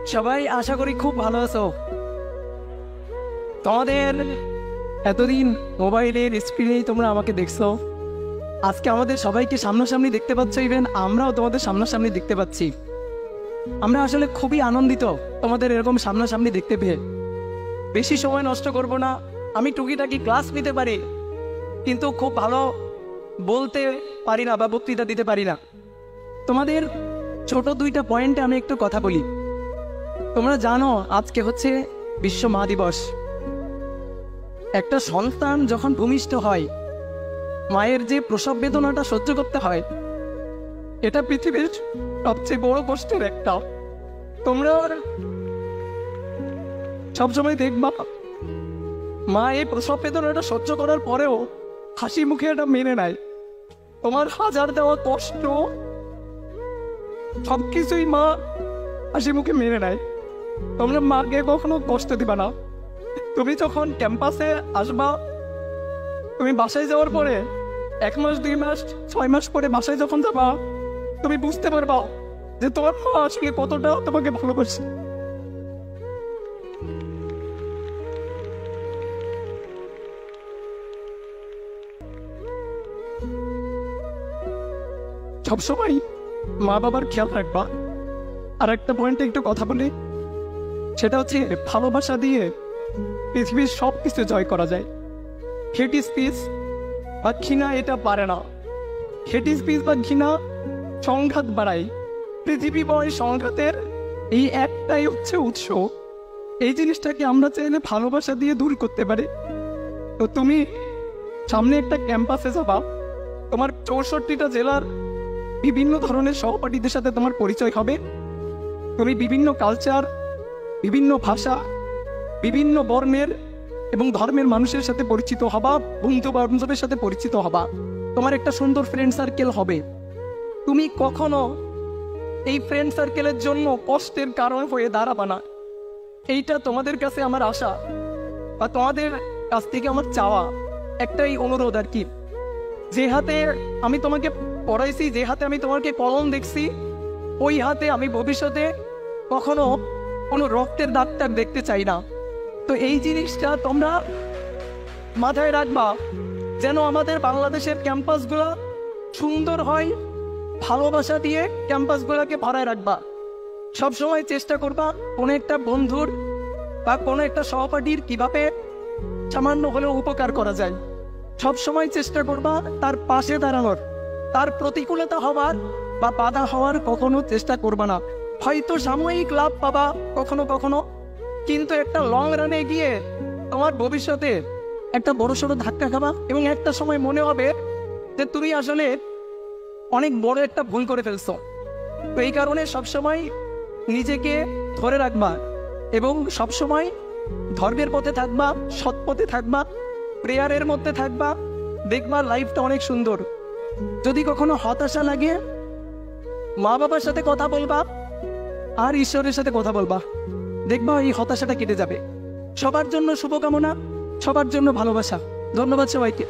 সবাই আশা করি খুব ভালো আছো। তোমাদের এতদিন মোবাইলের স্ক্রিনেই তোমরা আমাকে দেখছো, আজকে আমাদের সবাইকে সামনাসামনি দেখতে পাচ্ছ, ইভেন আমরাও তোমাদের সামনাসামনি দেখতে পাচ্ছি। আমরা আসলে খুবই আনন্দিত তোমাদের এরকম সামনাসামনি দেখতে পেয়ে। বেশি সময় নষ্ট করব না, আমি টুকিটাকি ক্লাস নিতে পারি কিন্তু খুব ভালো বলতে পারি না বা বক্তৃতা দিতে পারি না। তোমাদের ছোট দুইটা পয়েন্টে আমি একটু কথা বলি। তোমরা জানো আজকে হচ্ছে বিশ্ব মা দিবস। একটা সন্তান যখন ভূমিষ্ঠ হয়, মায়ের যে প্রসব বেদনাটা সহ্য করতে হয়, এটা পৃথিবীর সবচেয়ে বড় কষ্টের একটা। তোমরা সবসময় দেখবা মা এই প্রসব বেদনাটা সহ্য করার পরেও হাসি মুখে এটা মেনে নেয়। তোমার হাজার দেওয়া কষ্ট সবকিছুই মা হাসি মুখে মেনে নেয়। তোমরা মাকে কখনো কষ্ট দিবা না। তুমি যখন ক্যাম্পাসে আসবা, তুমি বাসায় যাওয়ার পরে 1 মাস 2 মাস 6 মাস পরে বাসায় যখন যাবা, তুমি বুঝতে পারবা যে তোমার মা আসলে কতটা তোমাকে ভালোবাসে। সবসময় মা বাবার খেয়াল রাখবা। আর একটা পয়েন্টে একটু কথা বলি, সেটা হচ্ছে ভালোবাসা দিয়ে পৃথিবীর সব কিছু জয় করা যায়। হেট স্পিচ বা ঘৃণা এটা পারে না। হেট স্পিচ বা ঘৃণা সংঘাত বাড়ায়। পৃথিবী বয় সংঘাতের এই একটাই হচ্ছে উৎস। এই জিনিসটাকে আমরা চাইলে ভালোবাসা দিয়ে দূর করতে পারি। তো তুমি সামনে একটা ক্যাম্পাসে যাবা, তোমার 64টা জেলার বিভিন্ন ধরনের সহপাঠীদের সাথে তোমার পরিচয় হবে। তুমি বিভিন্ন কালচার, বিভিন্ন ভাষা, বিভিন্ন বর্ণের এবং ধর্মের মানুষের সাথে পরিচিত হবা, বন্ধু বান্ধবের সাথে পরিচিত হবা। তোমার একটা সুন্দর ফ্রেন্ড সার্কেল হবে। তুমি কখনো এই ফ্রেন্ড সার্কেলের জন্য কষ্টের কারণ হয়ে দাঁড়াবা না। এইটা তোমাদের কাছে আমার আশা বা তোমাদের কাছ থেকে আমার চাওয়া, একটাই অনুরোধ আর কি। যে হাতে আমি তোমাকে পড়াইছি, যে হাতে আমি তোমাকে কলম দেখছি, ওই হাতে আমি ভবিষ্যতে কখনো কোনো রক্তের দাগটাগ দেখতে চাই না। তো এই জিনিসটা তোমরা মাথায় রাখবা, যেন আমাদের বাংলাদেশের ক্যাম্পাসগুলো সুন্দর হয়। ভালোবাসা দিয়ে ক্যাম্পাসগুলোকে ভরায় রাখবা। সবসময় চেষ্টা করবা কোনো একটা বন্ধুর বা কোনো একটা সহপাঠীর কিভাবে সামান্য হলেও উপকার করা যায়। সবসময় চেষ্টা করবা তার পাশে দাঁড়ানোর, তার প্রতিকূলতা হওয়ার বা বাধা হওয়ার কখনো চেষ্টা করবা না। হয়তো সাময়িক লাভ পাবা কখনো কখনো, কিন্তু একটা লং রানে গিয়ে তোমার ভবিষ্যতে একটা বড়সড় ধাক্কা খাবা এবং একটা সময় মনে হবে যে তুমি আসলে অনেক বড় একটা ভুল করে ফেলছো। তো এই কারণে সবসময় নিজেকে ধরে রাখবা এবং সবসময় ধর্মের পথে থাকবা, সৎ পথে থাকবা, প্রেয়ারের মধ্যে থাকবা। দেখবা লাইফটা অনেক সুন্দর। যদি কখনো হতাশা লাগে, মা বাবার সাথে কথা বলবা আর ঈশ্বরের সাথে কথা বলবা, দেখবা এই হতাশাটা কেটে যাবে। সবার জন্য শুভকামনা, সবার জন্য ভালোবাসা। ধন্যবাদ সবাইকে।